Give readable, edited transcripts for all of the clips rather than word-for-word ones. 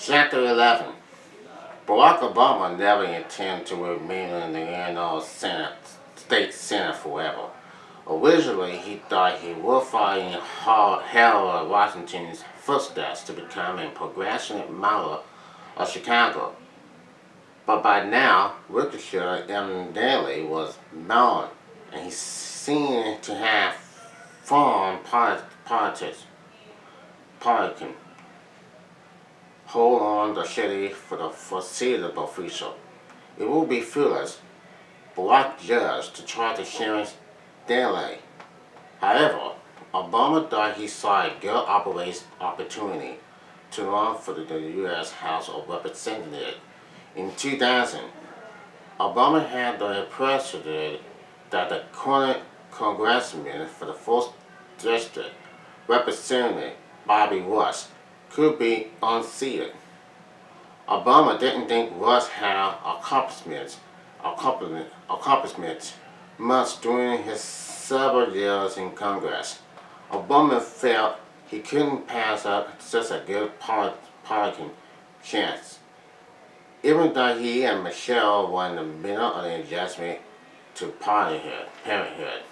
Chapter 11. Barack Obama never intended to remain in the United States Senate forever. Originally, he thought he would follow in Harold Washington's footsteps to become a progressive mayor of Chicago. But by now, Ricochet evidently was melon, and he seemed to have formed politician hold on the city for the foreseeable future. It would be foolish, Barack judged, to try to change daily. However, Obama thought he saw a good opportunity to run for the U.S. House of Representatives. In 2000, Obama had the impression that the current congressman for the 4th District, Representative Bobby Rush, could be unseated. Obama didn't think Rush had accomplishments much during his several years in Congress. Obama felt he couldn't pass up such a good political chance, even though he and Michelle were in the middle of the adjustment to parenthood.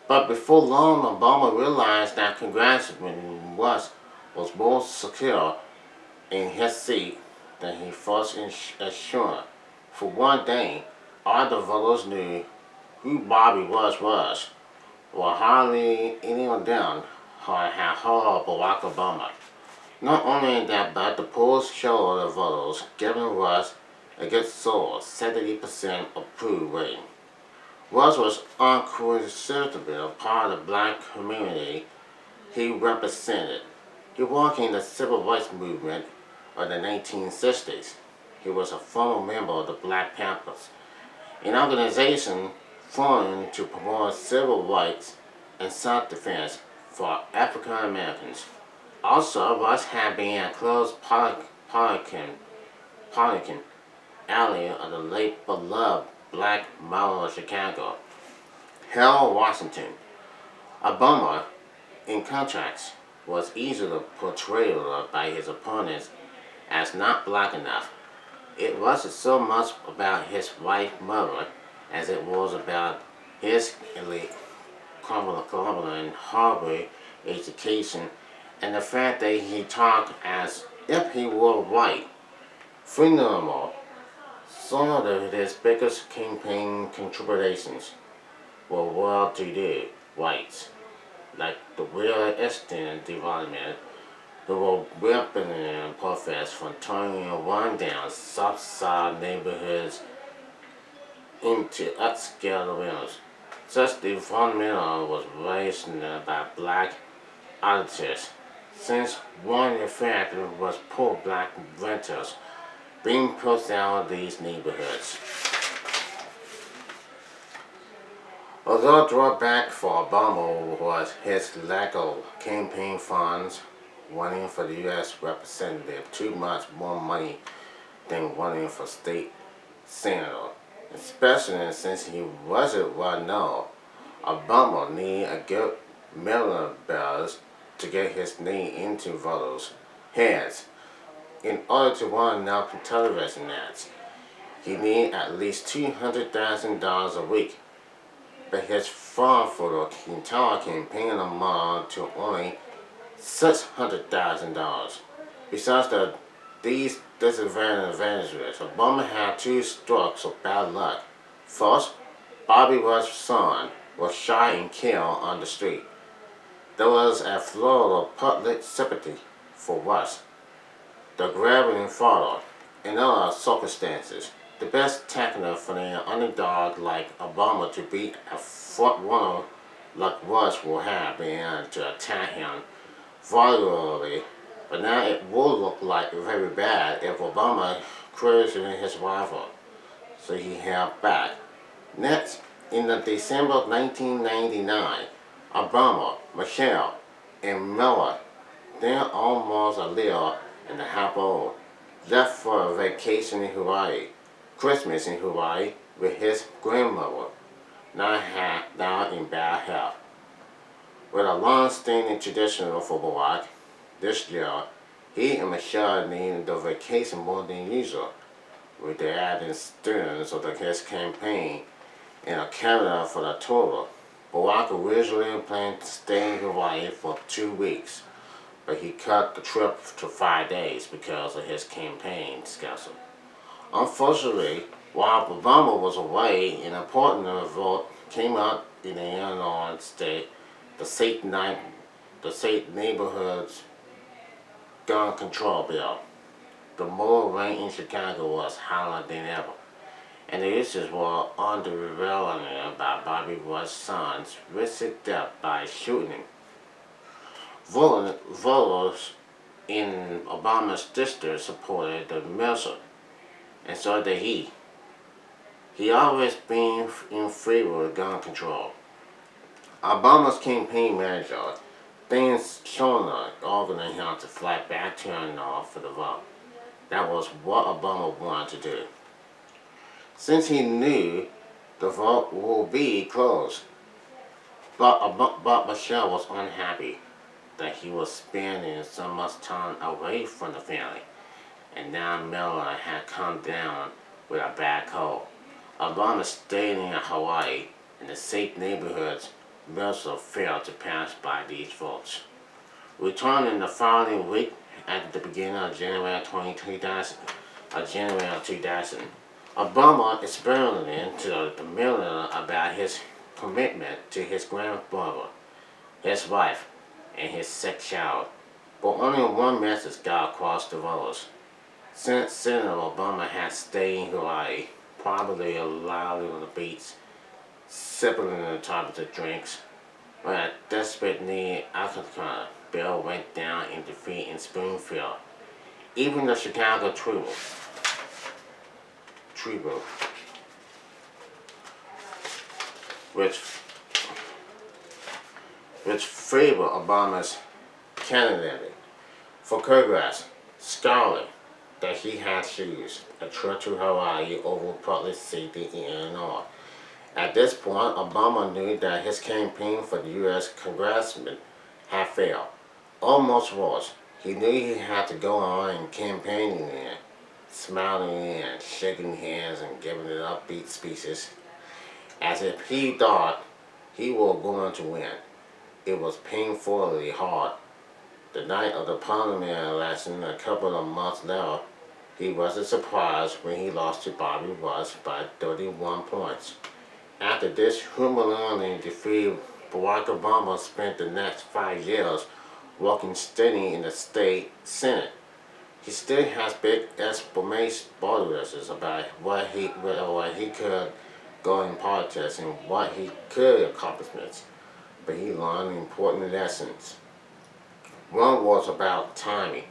But before long, Obama realized that Congressman Rush was more secure in his seat than he first assured. For one thing, all the voters knew who Bobby Rush was, while hardly any of them had heard of Barack Obama. Not only that, but the polls showed the voters giving Rush a good solid 70% approval rating. Rush was unquestionably a part of the black community he represented. He worked in the civil rights movement of the 1960s. He was a former member of the Black Panthers, an organization formed to promote civil rights and self-defense for African Americans. Also, Rush had been a close politician ally of the late beloved black mayor of Chicago, Harold Washington. Obama, in contrast, was easily portrayed by his opponents as not black enough. It wasn't so much about his white mother as it was about his elite Cumberland Harvard education and the fact that he talked as if he were white. Furthermore, some of his biggest campaign contributions were well-to-do whites, like the real estate development, who were weaponing profits from turning rundown South Side neighborhoods into upscale arenas. Such development was raised by black auditors, since one effect was poor black renters being pushed out of these neighborhoods. Although drawback for Obama was his lack of campaign funds, running for the U.S. representative too much more money than running for state senator, especially since he wasn't well known. Obama needed a good million dollars to get his name into voters' heads. In order to run enough television ads, he needed at least $200,000 a week. But his fund for the entire campaign amounted to only $600,000. Besides these disadvantages, Obama had 2 strokes of bad luck. First, Bobby Rush's son was shot and killed on the street. There was a flood of public sympathy for Rush, the grieving father. In other circumstances, the best tactic for an underdog like Obama to beat a frontrunner like Rush will have been to attack him violently, but now it will look like very bad if Obama criticized his rival, so he held back. Next, in the December of 1999, Obama, Michelle, and Miller, then almost a little and a half old, left for a vacation in Hawaii, Christmas in Hawaii, with his grandmother, now in bad health. With a long-standing tradition for Barack, this year He and Michelle needed the vacation more than usual, with the added students of his campaign in Canada for the tour. Barack originally planned to stay in Hawaii for 2 weeks, but he cut the trip to 5 days because of his campaign schedule. Unfortunately, while Obama was away, an important vote came out in the Illinois state, the state neighborhoods gun control bill. The moral rain in Chicago was higher than ever, and the issues were under revealing by Bobby Rush's son's risked death by shooting. Voters in Obama's district supported the measure, and so did he. He always been in favor of gun control. Obama's campaign manager, Dan Schoner, organized him to fly back to Illinois for the vote. That was what Obama wanted to do. Since he knew the vote would be close, but Michelle was unhappy that he was spending so much time away from the family, and now Miller had come down with a bad cold. Obama stayed in Hawaii, and the safe neighborhoods also failed to pass by these votes. Returning the following week at the beginning of January 2000, Obama explained to the Miller about his commitment to his grandmother, his wife, and his sick child. But only one message got across to voters. Since Senator Obama had stayed in Hawaii, probably loudly on the beach, sipping on the top of the drinks, when a desperate need Alcantara bill went down in defeat in Springfield. Even the Chicago Tribune, which favored Obama's candidate for Congress, scholarly that he had chosen a trip to Hawaii over public safety in Illinois. At this point, Obama knew that his campaign for the U.S. congressman had failed. Almost worse, he knew he had to go on and campaigning in, smiling and shaking hands and giving an upbeat speeches, as if he thought he was going to win. It was painfully hard. The night of the parliament election, a couple of months later, he wasn't surprised when he lost to Bobby Rush by 31 points. After this humiliating defeat, Barack Obama spent the next 5 years working steady in the state Senate. He still has big aspirations about what he could go in politics and what he could accomplish, but he learned important lessons. One was about timing.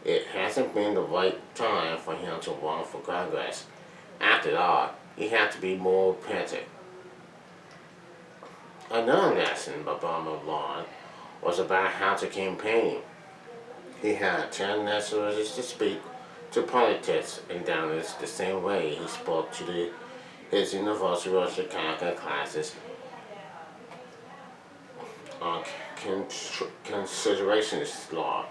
It hasn't been the right time for him to run for Congress. After all, he had to be more patient. Another lesson Obama learned was about how to campaign. He had 10 necessities to speak to politics in Dallas the same way he spoke to his University of Chicago classes on considerations law.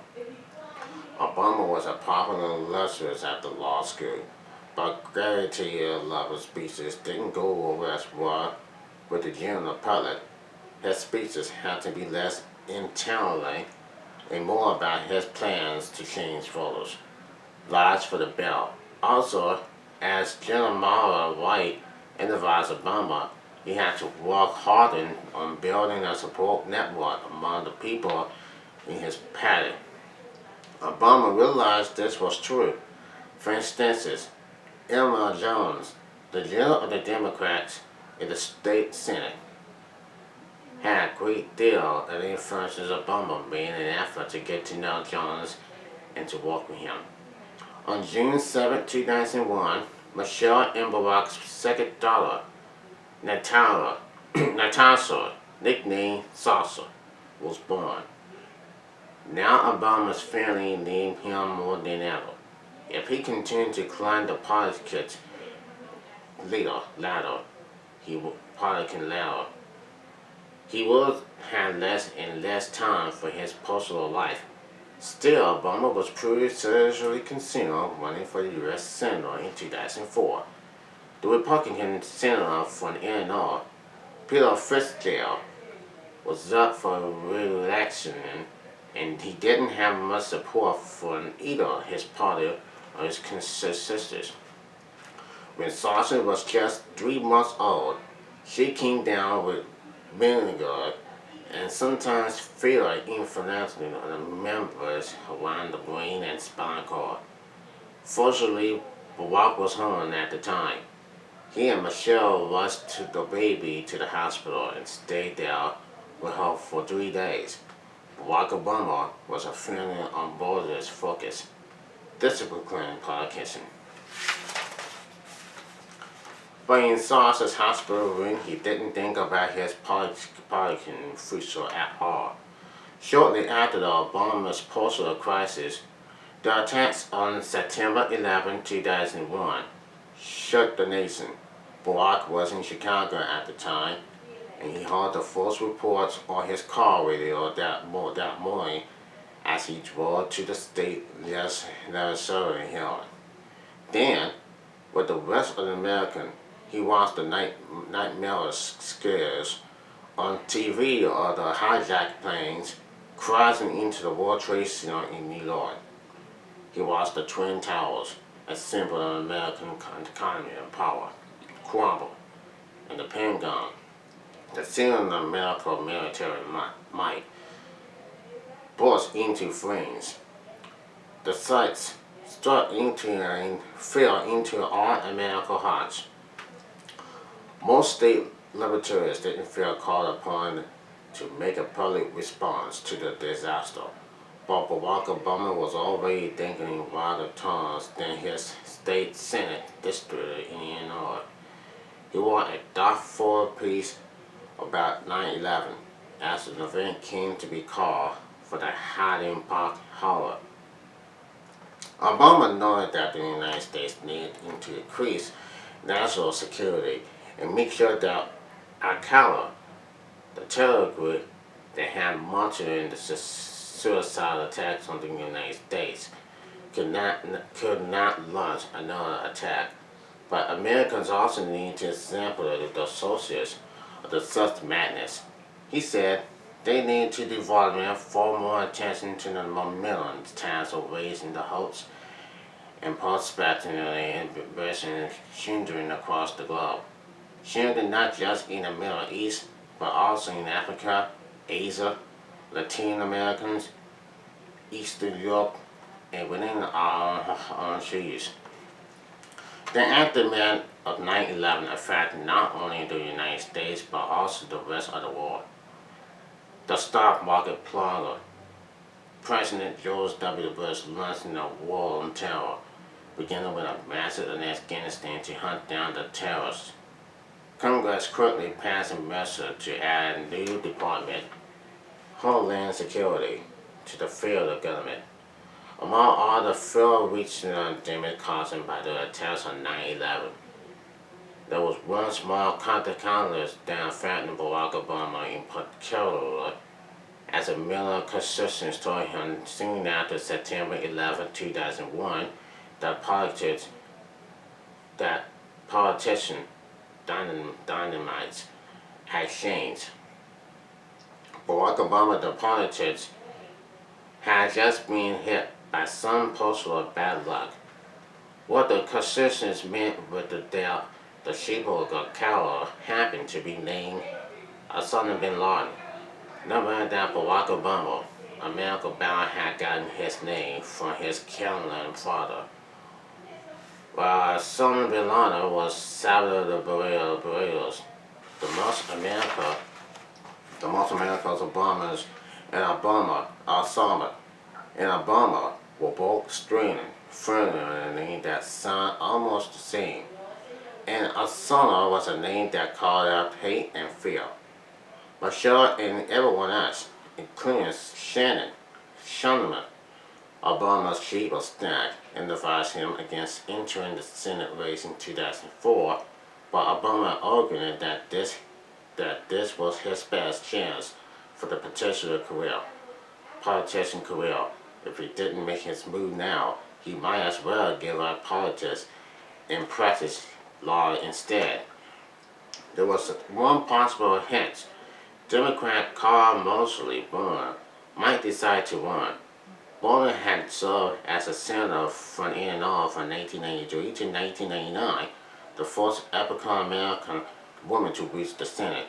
Obama was a popular lecturer at the law school, but gravity level speeches didn't go over as well with the general public. His speeches had to be less intelligent and more about his plans to change voters' lives for the bill. Also, as General White advised Obama, he had to work harder on building a support network among the people in his party. Obama realized this was true. For instance, Elmer Jones, the leader of the Democrats in the state Senate, had a great deal of influence as Obama made an effort to get to know Jones and to work with him. On June 7, 2001, Michelle and Barack's second daughter, Natasha, nicknamed Sasha, was born. Now Obama's family need him more than ever. If he continued to climb the politics ladder, he would have less and less time for his personal life. Still, Obama was pretty seriously considered running for U.S. Senator in 2004. The Republican Senator from Illinois, Peter Fitzgerald, was up for re-election and he didn't have much support from either his party or his constituents. When Sasha was just 3 months old, she came down with vinegar and sometimes fatal inflammation on the members around the brain and spinal cord. Fortunately, Barack was home at the time. He and Michelle rushed the baby to the hospital and stayed there with her for 3 days. Barack Obama was a friendly, unbothered, focused, disciplined politician. But in Sasha's hospital room, he didn't think about his political future at all. Shortly after the Obama's postal crisis, the attacks on September 11, 2001 shook the nation. Barack was in Chicago at the time, and he heard the first reports on his car radio that morning as he drove to the state legislature hearing. Then, with the rest of the American, he watched the nightmare scares on TV of the hijacked planes crashing into the World Trade Center in New York. He watched the Twin Towers, a symbol of American economy and power, crumble, and the Pentagon, the symbol of American military might, burst into flames. The sights struck into and fell into all American hearts. Most state legislators didn't feel called upon to make a public response to the disaster, but Barack Obama was already thinking in wider terms than his state Senate district in Illinois. He wrote a thoughtful piece about 9/11 as an event came to be called for the hiding park horror. Obama noted that the United States needed to increase national security and make sure that Al-Qaeda, the terror group that had monitoring the suicide attacks on the United States, could not launch another attack. But Americans also need to example the associates of the such madness. He said they need to develop far more attention to the momentum times of raising the hopes and prospecting and embracing children across the globe. Children not just in the Middle East, but also in Africa, Asia, Latin Americans, Eastern Europe, and within our own cities. The aftermath of 9/11 affected not only the United States, but also the rest of the world. The stock market plundered. President George W. Bush launched a war on terror, beginning with a massive in Afghanistan to hunt down the terrorists. Congress quickly passed a measure to add a new department, Homeland Security, to the federal government. Among all the far-reaching damage caused by the attacks on 9/11, there was one small counter-catalyst that affected Barack Obama in particular, as a Miller Constitution told him soon after September 11, 2001, that politician dynamites had changed. Barack Obama, the politics, had just been hit by some postal bad luck. What the Constitutions meant with the death, the shape of Al-Qaeda happened to be named Osama bin Laden. Never that Barack Obama, America bound, had gotten his name from his Caroline father. While Osama bin Laden was Salvador the Barrios, the most America's Obamas and Osama and Obama were both strange, friendly, and a name that sounded almost the same. And Osama was a name that called out hate and fear. Michelle and everyone else, including Shannon, Obama's chief of staff, advised him against entering the Senate race in 2004, but Obama argued that this was his best chance for the politician career. If he didn't make his move now, he might as well give up politics and practice law instead. There was one possible hint. Democrat Carl Moseley Bowen might decide to run. Bowen had served as a senator from Illinois from 1993 to 1999, the first African American woman to reach the Senate.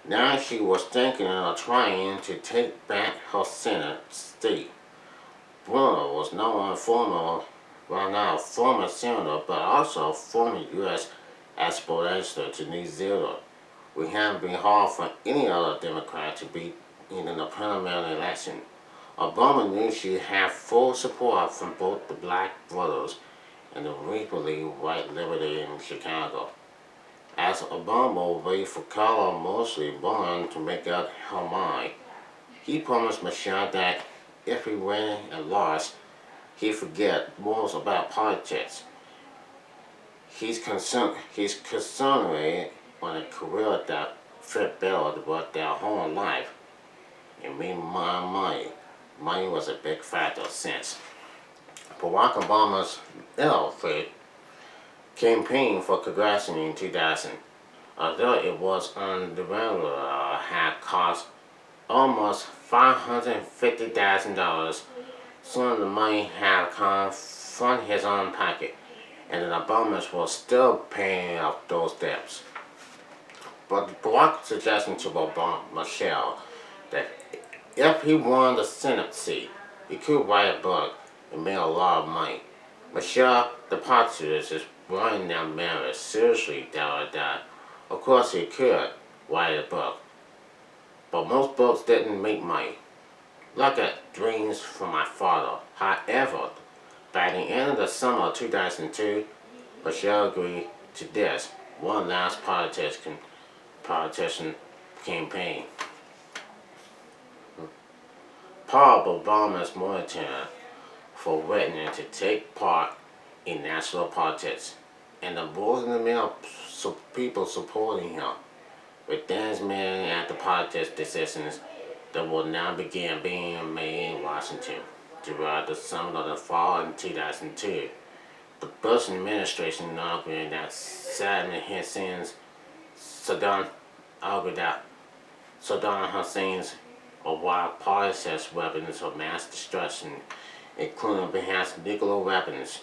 Now she was thinking of trying to take back her Senate seat. Bowen was not a former senator, but also a former U.S. ambassador to New Zealand. We haven't been hard for any other Democrat to beat in the primary election. Obama knew she had full support from both the black voters and the racially white liberty in Chicago. As Obama waited for Carla Moseley Bowen to make up her mind, he promised Michelle that if he ran and lost, he'd forget most about politics. He's concentrated on a career that fit better with their whole life. And meanwhile, money was a big factor since Barack Obama's campaign for Congress in 2000, although it was undeveloped, had cost almost $550,000. Some of the money had come from his own pocket, and the Obamas were still paying off those debts. But Barack suggested to Michelle that if he won the Senate seat, he could write a book and make a lot of money. Michelle, the politician, is running their marriage seriously that of course he could write a book. But most books didn't make money. Look at Dreams from My Father. However, by the end of the summer of 2002, Michelle agreed to this one last politician campaign. Paul Obama's moratorium for women to take part in national politics, and the movement of people supporting him, with dance men at the politics decisions that will now begin being made in Washington throughout the summer of the fall in 2002. The Bush administration argued that Saddam Hussein's wild possessed weapons of mass destruction, including perhaps nuclear weapons.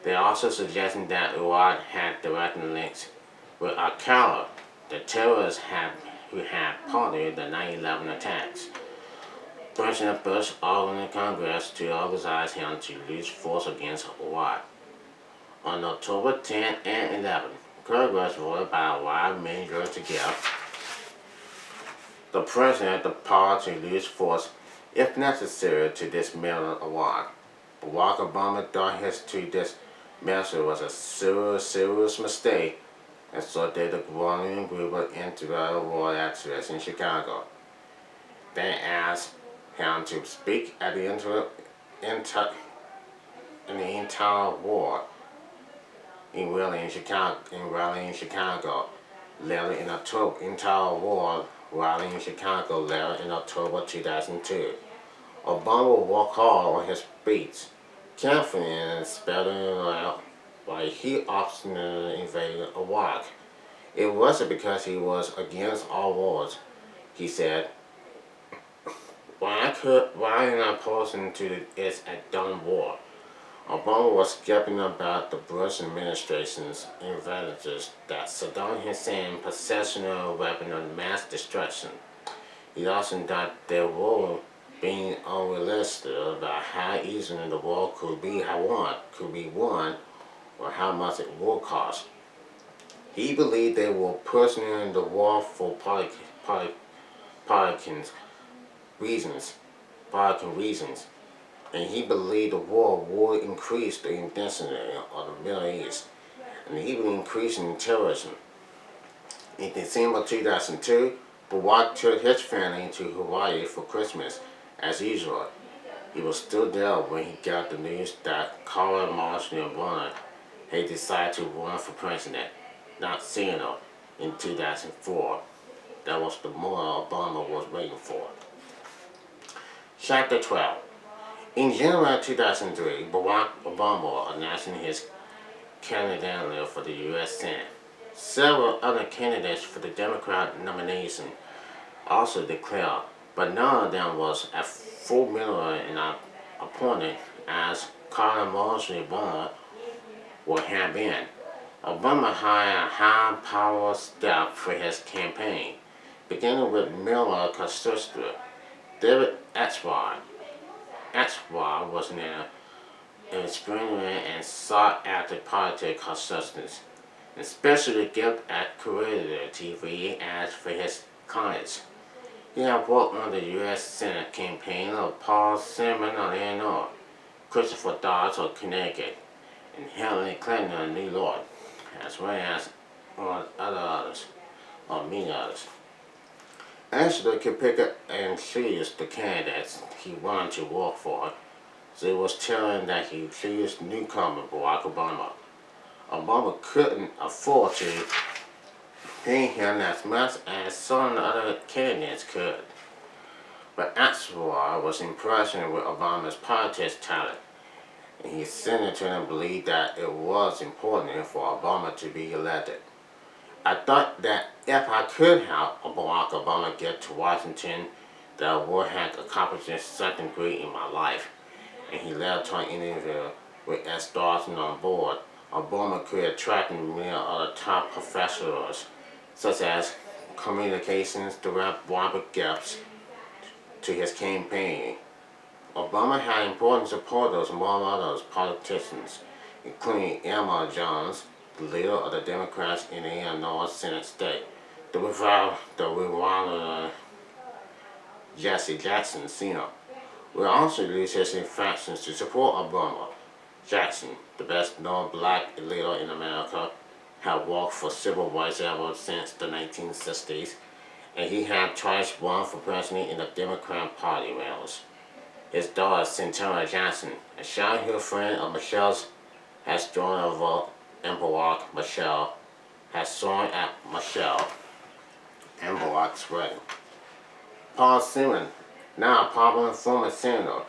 They also suggested that Iraq had direct links with Al-Qaeda, the terrorists who had plotted the 9/11 attacks. President Bush ordered Congress to authorize him to use force against Iraq. On October 10 and 11, Congress voted by a wide majority to give the president the power to use force if necessary to dismantle Iraq. Barack Obama thought his dismissal was a serious mistake, and so did the growing group of anti-war activists in Chicago. They asked him to speak at the entire war in rally in Chicago later in October. Entire war rally in Chicago later in October 2002. Obama worked hard on his speech, confident and spelling out why he obstinately invaded Iraq. It wasn't because he was against all wars, he said. Why am I opposing to it's a dumb war? Obama was skeptical about the Bush administration's advantages that Saddam Hussein possession of a weapon of mass destruction. He also thought they were being unrealistic about how easily the war could be won, or how much it would cost. He believed they were pursuing the war for political reasons, and he believed the war would increase the intensity of the Middle East and even increasing terrorism. In December 2002, Barack took his family to Hawaii for Christmas, as usual. He was still there when he got the news that Carla Moseley Bowen had decided to run for president, not senator, in 2004. That was the moment Obama was waiting for. Chapter 12. In January 2003, Barack Obama announced his candidacy for the U.S. Senate. Several other candidates for the Democrat nomination also declared, but none of them was as formidable and appointed as Carter Mosley Obama would have been. Obama hired a high-powered staff for his campaign, beginning with Miller constituent David Axelrod. Axelrod was an experienced and sought-after political consultant, especially given at Crudup TV as for his clients. He had worked on the U.S. Senate campaign of Paul Simon of Illinois, Christopher Dodge of Connecticut, and Hillary Clinton of New York, as well as on many others. Angela could pick up and choose the candidates he wanted to work for, so it was telling that he chose newcomer Barack Obama. Obama couldn't afford to pay him as much as some other candidates could, but Axelrod was impressed with Obama's politics talent, and his senator believed that it was important for Obama to be elected. I thought that if I could help Barack Obama get to Washington, that I would have accomplished something great in my life. And he led to an interview with S. Dawson on board. Obama could attract many other top professionals, such as communications director Robert Gibbs, to his campaign. Obama had important supporters among others politicians, including Emma Jones, the leader of the Democrats in the Illinois Senate state, the revival Jesse Jackson Sr. We also used his factions to support Obama. Jackson, the best known black leader in America, had worked for civil rights ever since the 1960s, and he had twice run for president in the Democrat Party rails. His daughter, Centura Jackson, a childhood friend of Michelle's, has joined a vote, and Michelle has sworn at Michelle and Barack's wedding. Paul Simon, now a popular former senator,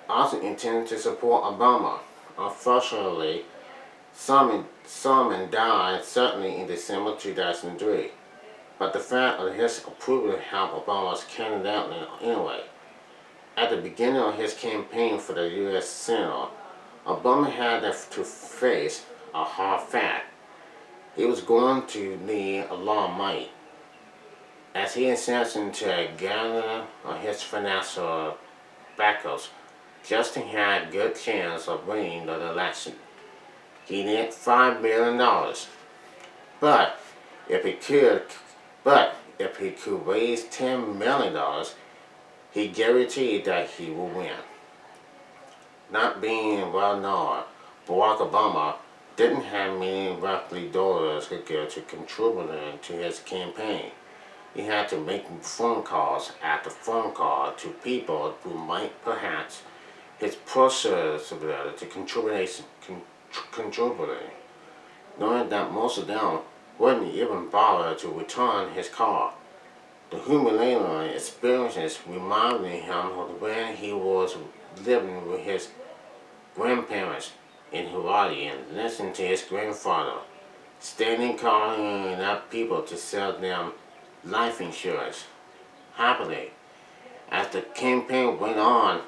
also intended to support Obama. Unfortunately, Simon died certainly in December 2003, but the fact of his approval helped Obama's candidacy anyway. At the beginning of his campaign for the U.S. Senate, Obama had to face a hard fact. He was going to need a lot of money. As he insisted to gather his financial backers, Justin had a good chance of winning the election. He needed $5 million. But if he could raise $10 million, he guaranteed that he would win. Not being well known, Barack Obama didn't have many wealthy donors who could contribute to his campaign. He had to make phone calls after phone call to people who might perhaps his process to contributing, knowing that most of them wouldn't even bother to return his call. The humiliating experiences reminded him of when he was living with his grandparents in Hawaii and listening to his grandfather standing calling up people to sell them life insurance. Happily, as the campaign went on,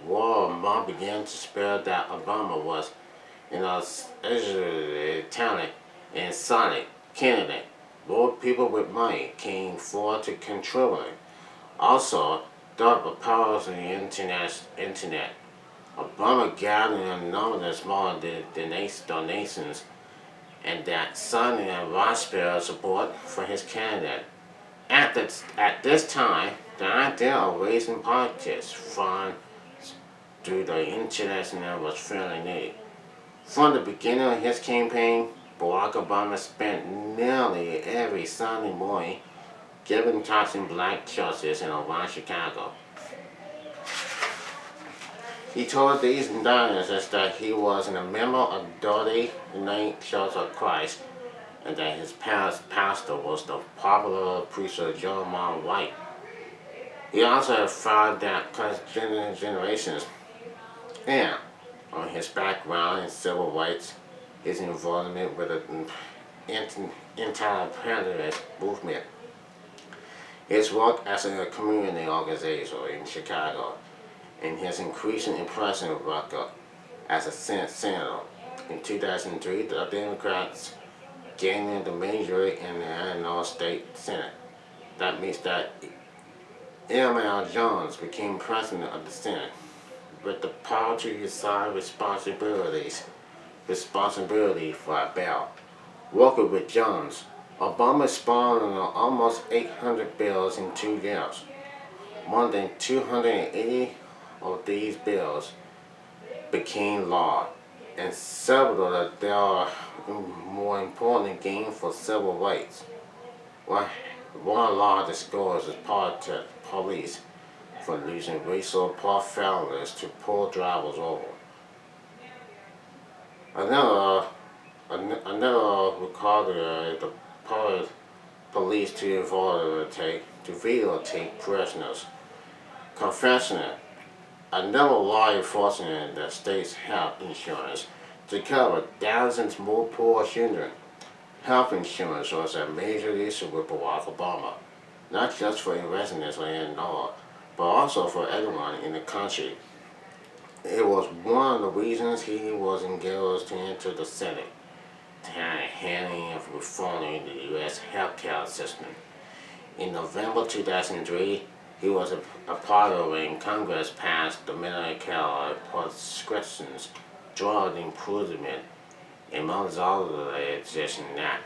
word of mouth began to spread that Obama was an extraordinary talent and solid candidate. More people with money came forward to contribute. Also, the power of the internet. Obama gathered enormous small donations and that signing a widespread support for his candidate. At this time, the idea of raising politics funds through the internet was fairly new. From the beginning of his campaign, Barack Obama spent nearly every Sunday morning giving talks in black churches in around Chicago. He told these audiences that he was a member of the United Church of Christ and that his past pastor was the popular preacher Jeremiah White. He also affirmed that generations And on his background in civil rights, his involvement with the anti-imperialist movement, his work as a community organizer in Chicago, and his increasing impressive record as a senator. In 2003, the Democrats gained the majority in the Illinois State Senate. That means that M.L. Jones became president of the Senate with the power to decide responsibility for a bill. Working with Jones, Obama spawned on almost 800 bills in 2 years. More than 280 of these bills became law, and several of them more important gained for civil rights. One law discourages police from using racial profilers to pull drivers over. Another, another required the police to videotape prisoners. Confession: another law enforcing the state's health insurance to cover thousands more poor children. Health insurance was a major issue with Barack Obama, not just for residents of Illinois, but also for everyone in the country. It was one of the reasons he was engaged to enter the Senate, handling of reforming the U.S. healthcare system. In November 2003, he was a part of when Congress passed the Medicare prescriptions drug improvement and most other legislation that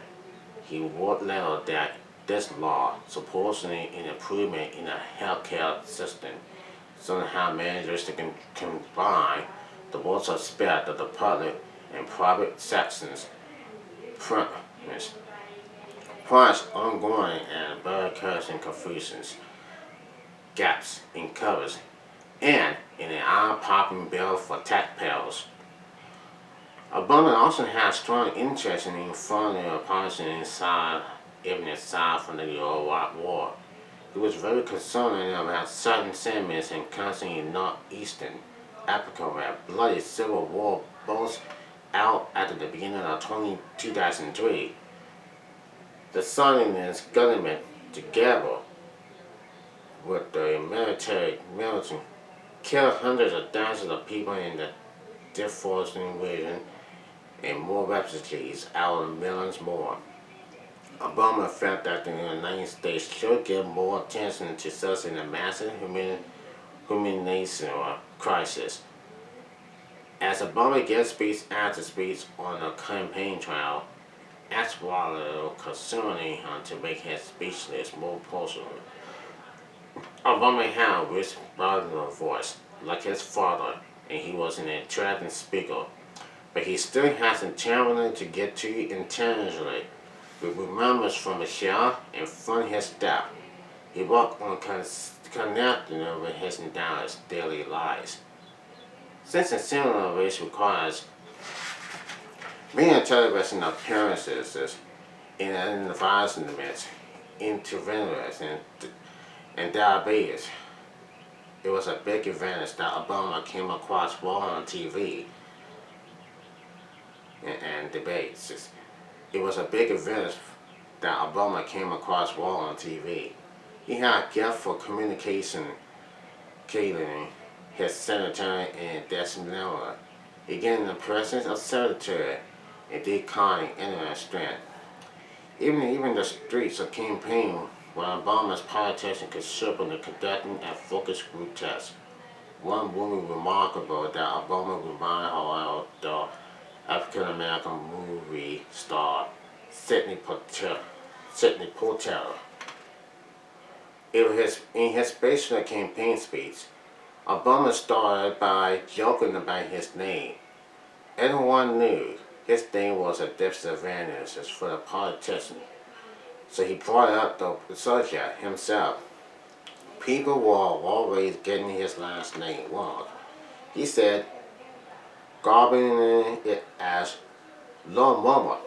he wrote later that this law supposedly an improvement in the healthcare system somehow manages to combine the most aspect of the public and private sections plus ongoing and bureaucratic and confusions, gaps in covers, and in an eye-popping bill for taxpayers. Obama also had strong interest in funding a policy inside, even aside from the Iraq War. He was very concerned about certain segments in countries in northeastern Africa where bloody civil war burst out at the beginning of 2003. The Sandinist government, together with the military, killed hundreds of thousands of people in the deforestation region and more refugees out of millions more. Obama felt that the United States should give more attention to such a massive humanitarian crisis. As Obama gave speech after speech on the campaign trail, asked while concerning him to make his speechless more personal. Obama had a rich, vibrant voice, like his father, and he was an attractive speaker. But he still has a challenge to get to intentionally, with remembrance from Michelle and from his staff. He worked on connecting with his entire daily lives. Since a similar race requires many television appearances in environments, interveners, and diabetes, it was a big advantage that Obama came across well on TV and debates. It was a big advantage that Obama came across well on TV. He had a gift for communication, catering his secretary and Desmond. He gained the presence of secretary and did kind and strength. Even the streets of campaign when Obama's politicians could circle in conducting a focus group test. One woman remarkable that Obama reminded her of the African American movie star Sidney Poitier. In his special campaign speech, Obama started by joking about his name. Everyone knew his name was a disadvantage for the politician, so he brought up the subject himself. People were always getting his last name wrong. He said, garbling it as Loma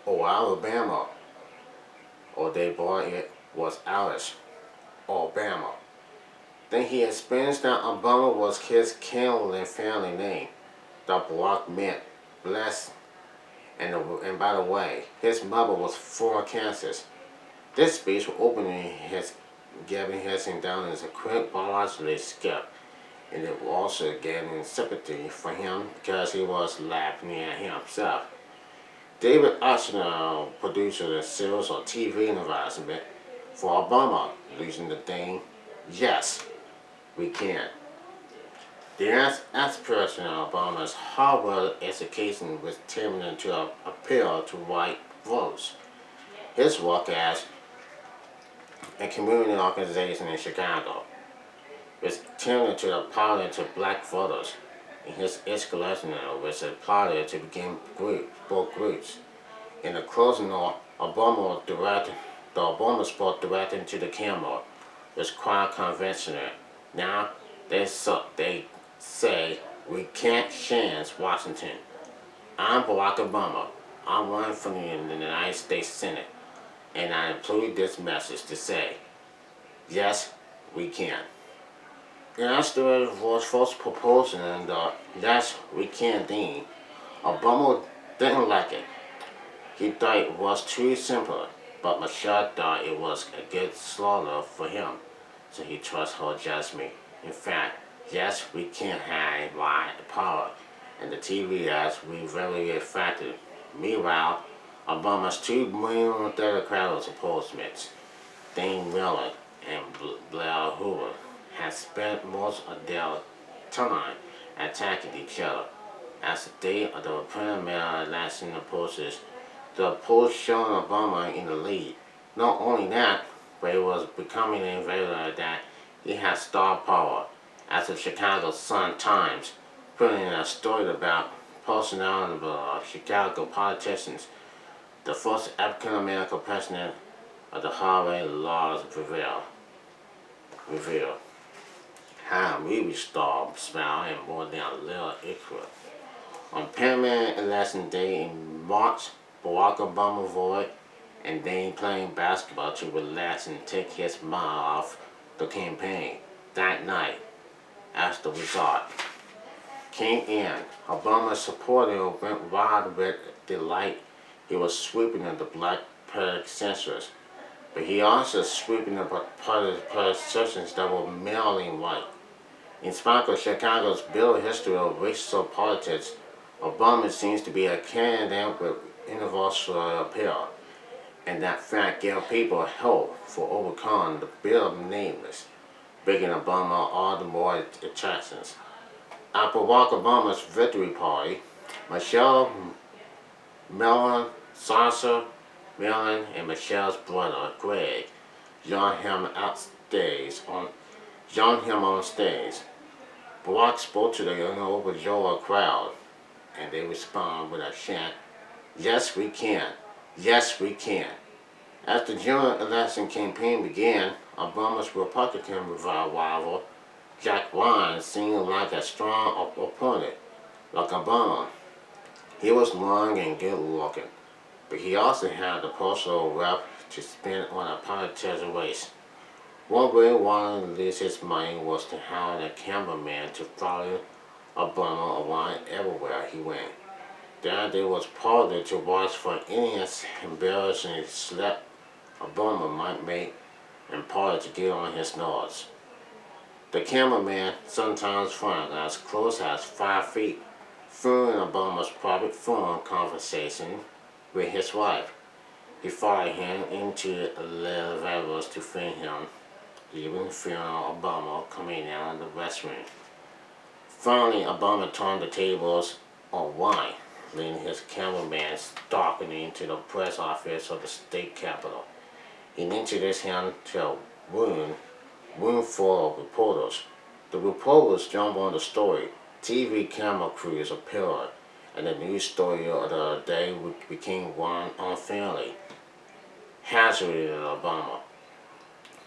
or Alabama, or they bought it was Alice, Alabama. Then he explains that Obama was his Carolyn family name. The block meant blessed, and by the way, his mother was full of cancers. This speech was opening his giving his endowment a quick biologically skip, and it also gaining sympathy for him because he was laughing at himself. David Arsenal produced a series of TV advertisement for Obama, using the thing, "Yes, we can." The aspiration of Obama's Harvard education was tending to appeal to white votes. His work as a community organization in Chicago was tending to appeal to black voters, and his escalation was applied to begin both groups. In the closing note, the Obama spoke directly to the camera was quite conventional. Now they say we can't change Washington. I'm Barack Obama. I'm running for the United States Senate, and I include this message to say, yes, we can. And after was first proposing the yes, we can thing, Obama didn't like it. He thought it was too simple, but Michelle thought it was a good slaughter for him, so he trusts her judgment. In fact, yes, we can have wide power, and the TV ads we very effective. Meanwhile, Obama's two main Democratic opponents, Dane Miller and Blair Hoover, had spent most of their time attacking each other. As the day of the primary election approaches, the polls showing Obama in the lead. Not only that, but it was becoming evident that he had star power, as the Chicago Sun-Times put in a story about personality of Chicago politicians. The first African-American president of the Harvard laws revealed how a movie star smiled and more than a little equal. On Penman election day in March, Barack Obama voted and then playing basketball to relax and take his mind off the campaign. That night, as the result came in, Obama's supporters went wild with delight. He was sweeping the black censors, but he also sweeping the politicians that were mainly white. In spite of Chicago's bitter history of racial politics, Obama seems to be a candidate with universal appeal, and that fact gave people hope for overcoming the bill of nameless, making Obama all the more attractions. At Barack Obama's victory party, Michelle, Mellon, Sasha, Mellon, and Michelle's brother Greg joined him on stage. Barack spoke to the overjoyed crowd, and they responded with a chant, "Yes, we can. Yes, we can." As the general election campaign began, Obama's Republican rival, Jack Ryan, seemed like a strong opponent. Like Obama, he was long and good-looking, but he also had the personal rep to spend on a political race. One way Ryan lose his money was to hire a cameraman to follow Obama around everywhere he went. Then there was party to watch for any embarrassing slip Obama might make and party to get on his nerves. The cameraman, sometimes found as close as 5 feet, filming Obama's private phone conversation with his wife. He followed him into the elevators to film him, even filming Obama coming out of the restroom. Finally, Obama turned the tables on Ryan, leading his cameraman stalking into the press office of the state capitol. He introduced him to a room full of reporters. The reporters jumped on the story. TV camera crews appeared, and the news story of the day became one unfairly hazarded Obama.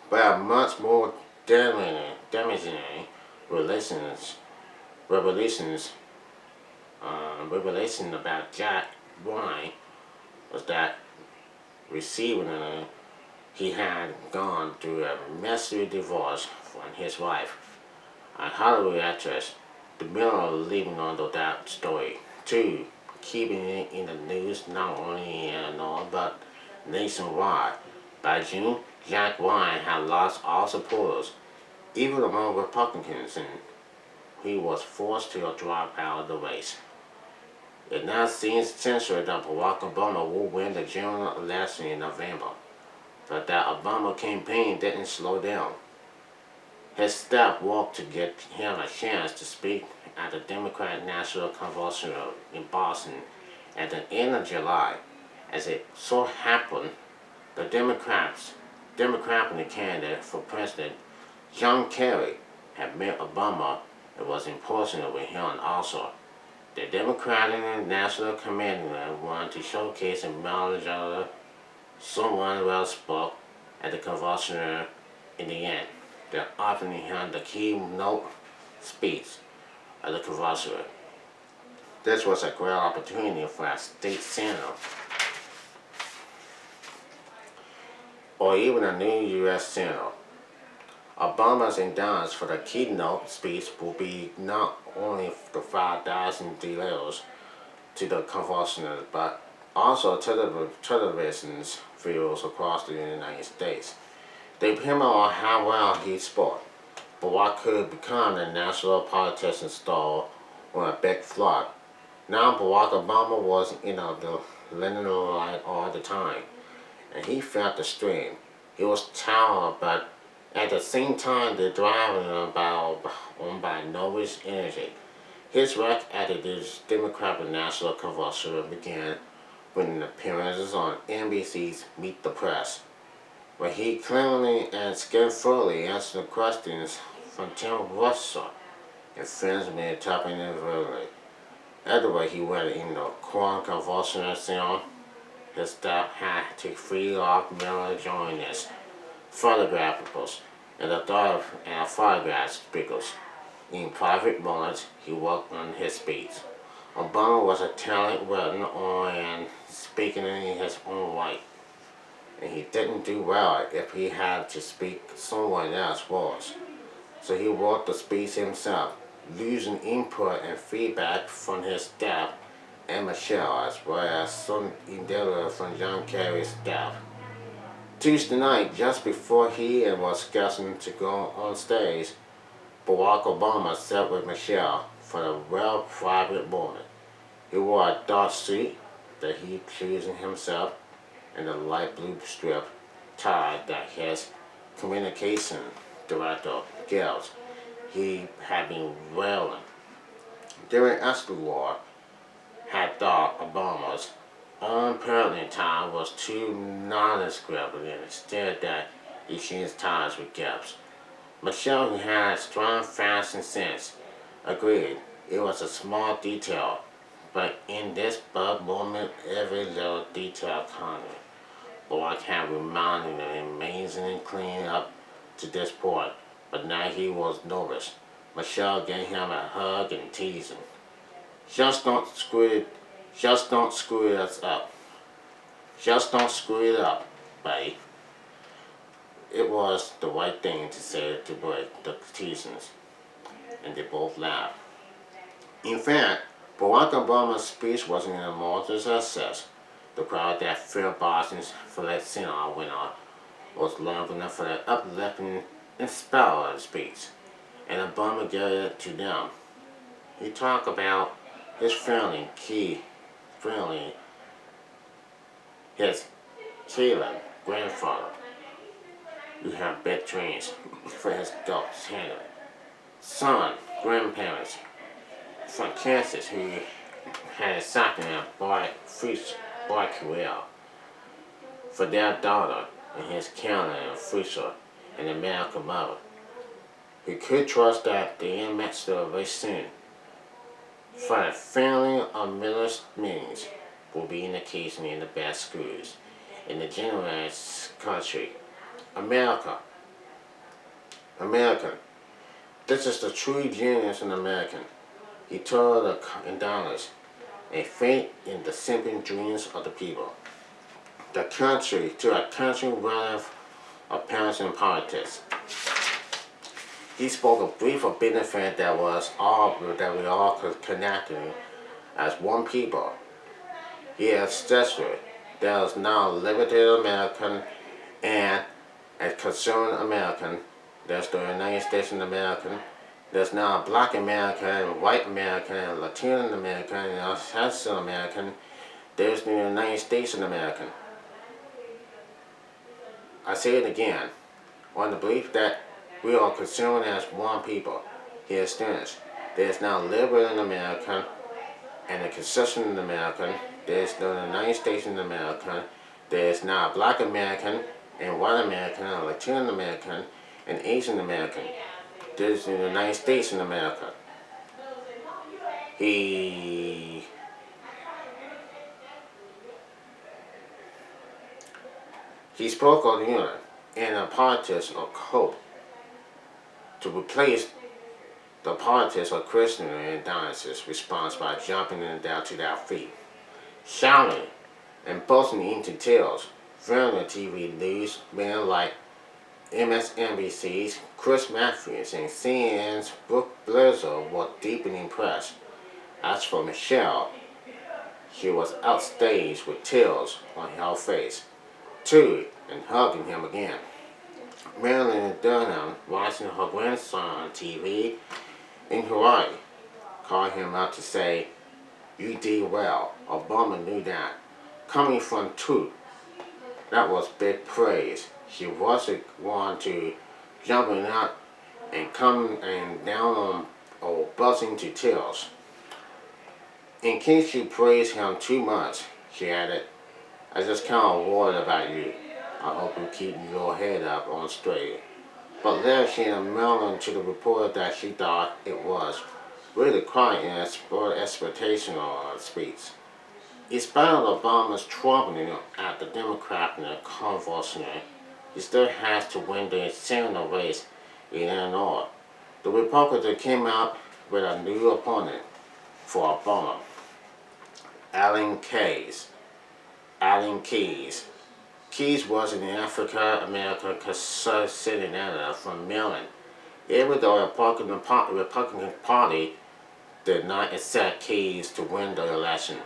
But a much more damaging revelation about Jack Ryan was that he had gone through a messy divorce from his wife. a Hollywood actress, the middle living on that story. 2. Keeping it in the news not only in Illinois but nationwide. By June, Jack Ryan had lost all supporters, even among Republicans, and he was forced to drop out of the race. It now seems essential that Barack Obama will win the general election in November, but that Obama campaign didn't slow down. His staff worked to get him a chance to speak at the Democratic National Convention in Boston at the end of July. As it so happened, the Democratic candidate for president, John Kerry, had met Obama and was impersonal with him also. The Democratic National Committee wanted to showcase and acknowledge someone well spoke at the convention in the end. They often held the keynote speech at the convention. This was a great opportunity for a state senator or even a new U.S. senator. Obama's endurance for the keynote speech will be not only the 5,000 delegates to the convention, but also television viewers across the United States. They depend on how well he spoke, but what could become a national politician star on a big flood. Now Barack Obama was in the limelight all the time, and he felt the strain. He was tired, but at the same time, the driving on by nervous energy. His work at the Democratic National Convention began with an appearance on NBC's Meet the Press, where he clearly and skillfully answered questions from Tim Russell and friends made top individually. Otherwise, he went in the Corn Convention Center. His staff had to free off Miller journalists, photographers, and photograph speakers. In private moments, he worked on his speech. Obama was a talent written on and speaking in his own right, and he didn't do well if he had to speak someone else's words. So he wrote the speech himself, losing input and feedback from his staff and Michelle, as well as some endeavor from John Kerry's staff. Tuesday night, just before he was scheduled to go on stage, Barack Obama sat with Michelle for a well private moment. He wore a dark suit that he chosen himself and a light blue strip tie that his communication director, Gales, he had been wearing. During Escobar had thought Obama's unparalleled time was too nondescript and instead that he changed ties with gaps. Michelle, who had strong fashion sense, agreed it was a small detail, but in this bug moment, every little detail counted. Barack had reminded him amazingly clean up to this point, but now he was nervous. Michelle gave him a hug and teased him. Just don't screw us up. Just don't screw it up, buddy. It was the right thing to say to break the teasings, and they both laughed. In fact, Barack Obama's speech wasn't a major success. The crowd that filled Boston's Philip Center winner was large enough for the uplifting, inspiring speech, and Obama gave it to them. He talked about his feeling, his Cleveland grandfather, who had big dreams for his daughter's hand. Son, grandparents from Kansas who had something a bright career for their daughter and his calendar and future and American mother, who could trust that the end master very soon. For the family of Miller's means will be an occasion in the best schools in the generous country. American. This is the true genius in American. He told the indolence, a faith in the simple dreams of the people. To a country running of parents and politics. He spoke of brief benefit that we all could connect to as one people. He has suggested there is now a liberated American and a concerned American. There's the United States of America. There's now a black American, and white American, and Latino American, and Asian American. There's the United States of America. I say it again, on the belief that we are concerned as one people. He has finished. There's now liberal in America and a consistent American. There's the United States of America. There's now a black American and white American and Latino American and Asian American. There's the United States in America. He spoke of unity and the politics of hope to replace the politics of Christian and Dionysus response by jumping down to their feet, shouting and busting into tales. Film TV news men like MSNBC's Chris Matthews and CNN's Brooke Blizzo were deeply impressed. As for Michelle, she was outstaged with tears on her face, too, and hugging him again. Marilyn Dunham, watching her grandson on TV in Hawaii, called him up to say, "You did well. Obama knew that." Coming from truth, that was big praise. She wasn't one to jumping up and coming and down on or buzzing to tears. "In case you praise him too much," she added, "I just kind of worried about you. I hope you keep your head up on straight." But there she murmured to the reporter that she thought it was really quite an expectational speech. In spite of Obama's troubling at the Democratic convention, he still has to win the Senate race in Illinois. The Republican came out with a new opponent for Obama, Alan Keyes. Keyes was an African-American senator from Maryland. Even though the Republican Party did not accept Keyes to win the election,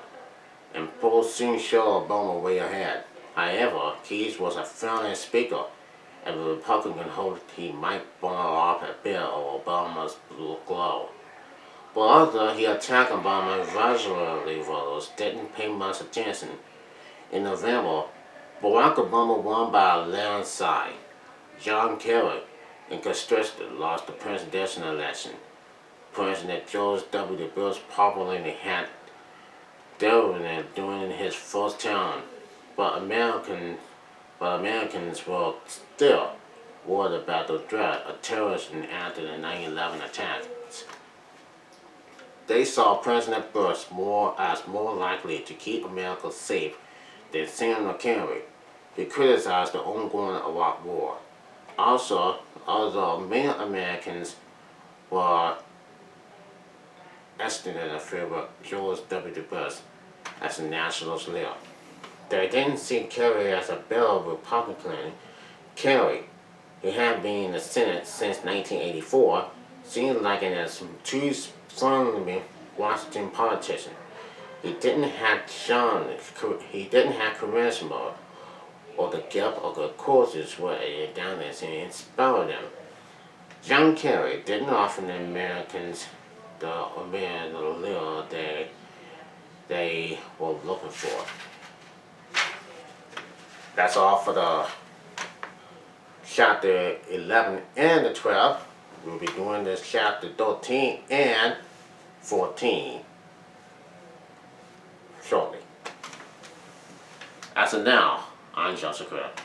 and polls soon showed Obama way ahead. However, Keyes was a friendly speaker, and the Republican hoped he might burn off a bit of Obama's glow. But although he attacked Obama, advisory voters didn't pay much attention. In November, Barack Obama won by a landslide. John Kerry, incontested, lost the presidential election. President George W. Bush probably had Delaware during his first term, but Americans were still worried about the threat of terrorism after the 9/11 attacks. They saw President Bush as more likely to keep America safe than Senator Kerry. He criticized the ongoing Iraq War. Also, although many Americans were estimated in favor of George W. Bush as a nationalist leader, they didn't see Kerry as a better Republican. Kerry, who had been in the Senate since 1984, seemed like an too firmly Washington politician. He didn't have charisma or the gift of the courses were downers and inspired them. John Kerry didn't offer the Americans the leader they were looking for. That's all for the chapter 11 and the 12. We'll be doing this chapter 13 and 14 shortly. As of now, I'm Joseph Crudup.